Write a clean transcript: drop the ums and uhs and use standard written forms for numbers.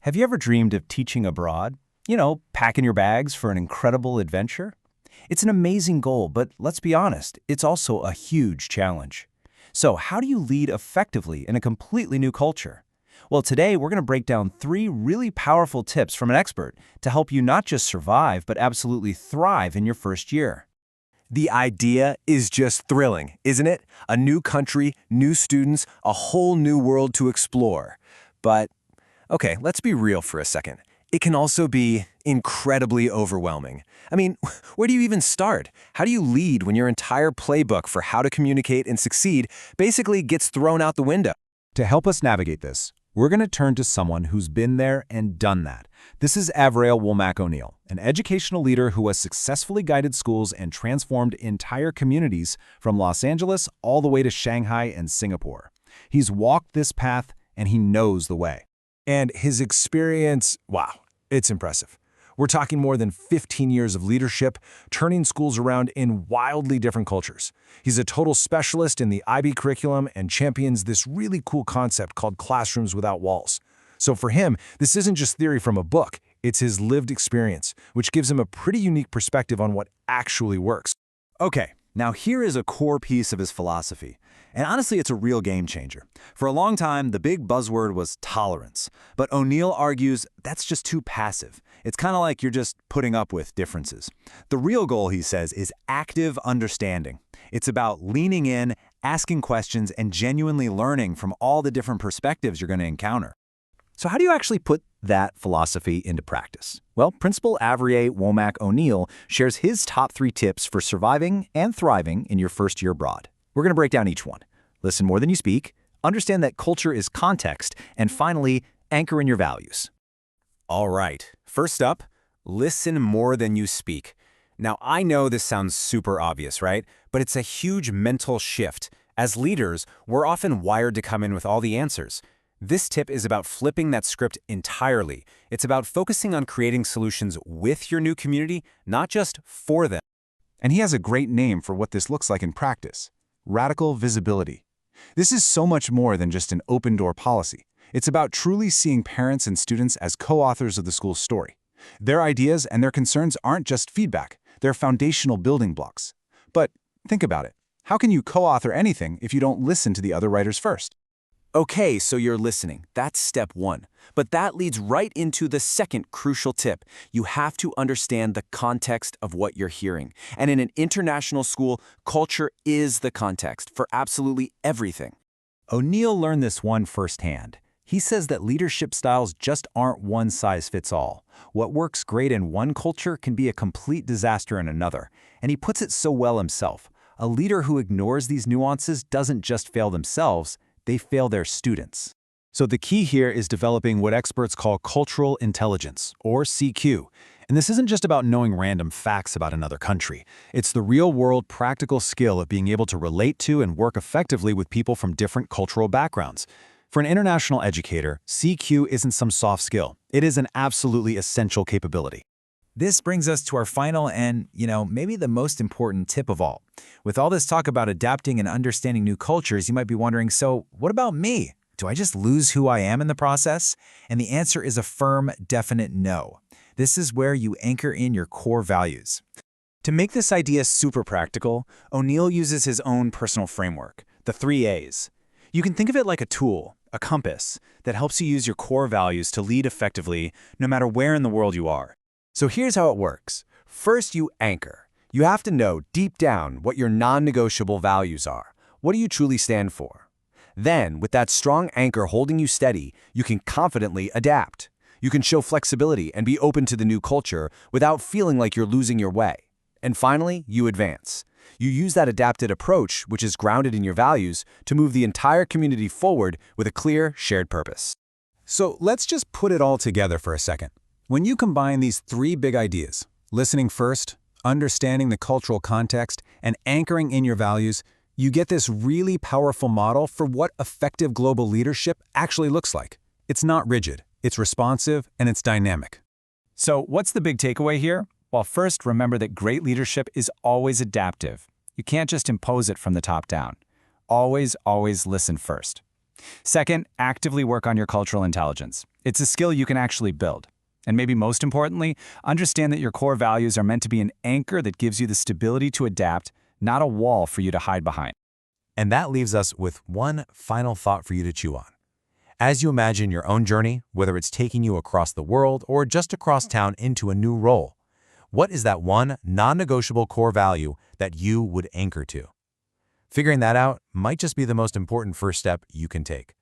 Have you ever dreamed of teaching abroad? Packing your bags for an incredible adventure? It's an amazing goal, but let's be honest, it's also a huge challenge. So how do you lead effectively in a completely new culture? Well, today we're going to break down 3 really powerful tips from an expert to help you not just survive, but absolutely thrive in your first year. The idea is just thrilling, isn't it? A new country, new students, a whole new world to explore. But, okay, let's be real for a second. It can also be incredibly overwhelming. I mean, where do you even start? How do you lead when your entire playbook for how to communicate and succeed basically gets thrown out the window? To help us navigate this, we're going to turn to someone who's been there and done that. This is Avreeayl Womack-O'Neil, an educational leader who has successfully guided schools and transformed entire communities from Los Angeles all the way to Shanghai and Singapore. He's walked this path and he knows the way. And his experience, wow, it's impressive. We're talking more than 15 years of leadership, turning schools around in wildly different cultures. He's a total specialist in the IB curriculum and champions this really cool concept called classrooms without walls. So for him, this isn't just theory from a book, it's his lived experience, which gives him a pretty unique perspective on what actually works. Okay, now here is a core piece of his philosophy. And honestly, it's a real game changer. For a long time, the big buzzword was tolerance. But O'Neil argues that's just too passive. It's kind of like you're just putting up with differences. The real goal, he says, is active understanding. It's about leaning in, asking questions, and genuinely learning from all the different perspectives you're going to encounter. So how do you actually put that philosophy into practice? Well, Principal Avreeayl Womack-O'Neil shares his top 3 tips for surviving and thriving in your first year abroad. We're going to break down each one. Listen more than you speak, understand that culture is context, and finally, anchor in your values. All right, first up, listen more than you speak. Now, I know this sounds super obvious, right? But it's a huge mental shift. As leaders, we're often wired to come in with all the answers. This tip is about flipping that script entirely. It's about focusing on creating solutions with your new community, not just for them. And he has a great name for what this looks like in practice: radical visibility. This is so much more than just an open-door policy. It's about truly seeing parents and students as co-authors of the school's story. Their ideas and their concerns aren't just feedback, they're foundational building blocks. But think about it. How can you co-author anything if you don't listen to the other writers first? Okay, so you're listening. That's step 1. But that leads right into the second crucial tip. You have to understand the context of what you're hearing. And in an international school, culture is the context for absolutely everything. O'Neil learned this one firsthand. He says that leadership styles just aren't one size fits all. What works great in one culture can be a complete disaster in another. And he puts it so well himself. A leader who ignores these nuances doesn't just fail themselves, they fail their students. So the key here is developing what experts call cultural intelligence, or CQ. And this isn't just about knowing random facts about another country. It's the real-world practical skill of being able to relate to and work effectively with people from different cultural backgrounds. For an international educator, CQ isn't some soft skill. It is an absolutely essential capability. This brings us to our final and, maybe the most important tip of all. With all this talk about adapting and understanding new cultures, you might be wondering, so what about me? Do I just lose who I am in the process? And the answer is a firm, definite no. This is where you anchor in your core values. To make this idea super practical, O'Neil uses his own personal framework, the 3 A's. You can think of it like a tool, a compass, that helps you use your core values to lead effectively no matter where in the world you are. So here's how it works. First, you anchor. You have to know deep down what your non-negotiable values are. What do you truly stand for? Then, with that strong anchor holding you steady, you can confidently adapt. You can show flexibility and be open to the new culture without feeling like you're losing your way. And finally, you advance. You use that adapted approach, which is grounded in your values, to move the entire community forward with a clear, shared purpose. So let's just put it all together for a second. When you combine these 3 big ideas, listening first, understanding the cultural context, and anchoring in your values, you get this really powerful model for what effective global leadership actually looks like. It's not rigid, it's responsive, and it's dynamic. So what's the big takeaway here? Well, first, remember that great leadership is always adaptive. You can't just impose it from the top down. Always listen first. Second, actively work on your cultural intelligence. It's a skill you can actually build. And maybe most importantly, understand that your core values are meant to be an anchor that gives you the stability to adapt, not a wall for you to hide behind. And that leaves us with one final thought for you to chew on. As you imagine your own journey, whether it's taking you across the world or just across town into a new role, what is that one non-negotiable core value that you would anchor to? Figuring that out might just be the most important first step you can take.